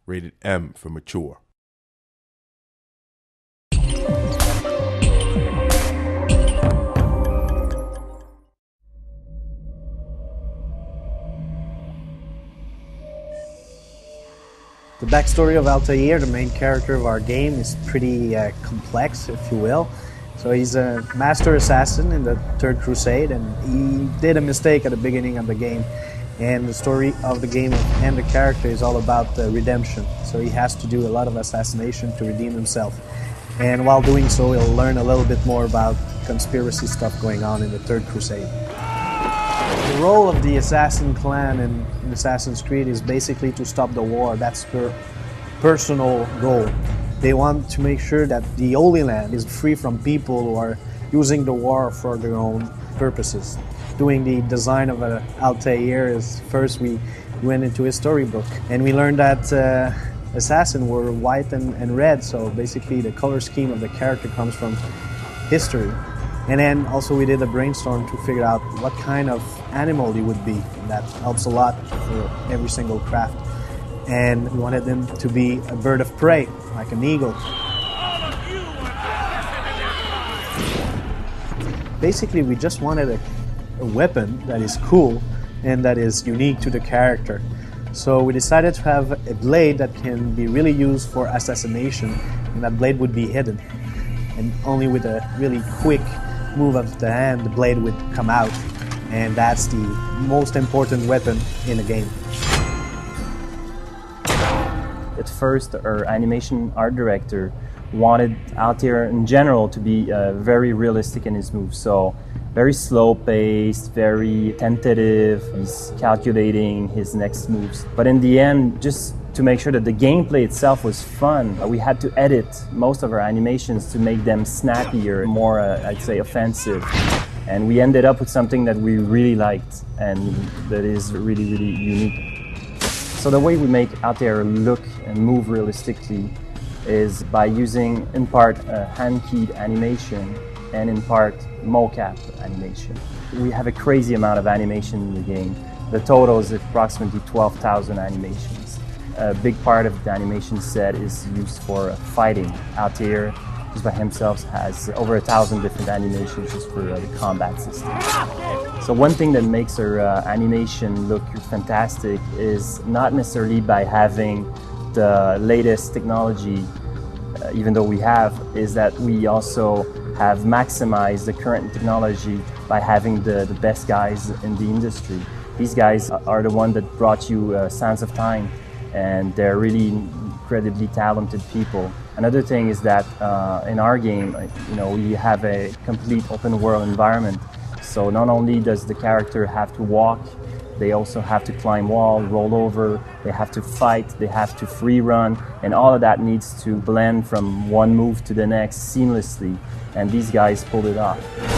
rated M for mature. The backstory of Altair, the main character of our game, is pretty complex, if you will. So he's a master assassin in the Third Crusade, and he did a mistake at the beginning of the game. And the story of the game and the character is all about redemption. So he has to do a lot of assassination to redeem himself. And while doing so, he'll learn a little bit more about conspiracy stuff going on in the Third Crusade. The role of the assassin clan in Assassin's Creed is basically to stop the war. That's their personal goal. They want to make sure that the Holy Land is free from people who are using the war for their own purposes. Doing the design of Altair is first we went into his storybook and we learned that assassins were white and red, so basically the color scheme of the character comes from history. And then also we did a brainstorm to figure out what kind of animal he would be, and that helps a lot for every single craft. And we wanted him to be a bird of prey, like an eagle. Basically, we just wanted a weapon that is cool and that is unique to the character. So we decided to have a blade that can be really used for assassination, and that blade would be hidden. And only with a really quick move of the hand, the blade would come out. And that's the most important weapon in the game. At first, our animation art director wanted Altair in general to be very realistic in his moves. So very slow-paced, very tentative, he's calculating his next moves. But in the end, just to make sure that the gameplay itself was fun, we had to edit most of our animations to make them snappier, more, I'd say, offensive. And we ended up with something that we really liked and that is really, really unique. So the way we make Altair look and move realistically is by using, in part, hand-keyed animation and in part, mocap animation. We have a crazy amount of animation in the game. The total is approximately 12,000 animations. A big part of the animation set is used for fighting. Altair, just by himself, has over 1,000 different animations just for the combat system. So one thing that makes our animation look fantastic is not necessarily by having the latest technology, even though we have, is that we also have maximized the current technology by having the best guys in the industry. These guys are the ones that brought you Sands of Time, and they're really incredibly talented people. Another thing is that in our game, we have a complete open world environment. So not only does the character have to walk, they also have to climb wall, roll over, they have to fight, they have to free run, and all of that needs to blend from one move to the next seamlessly, and these guys pulled it off.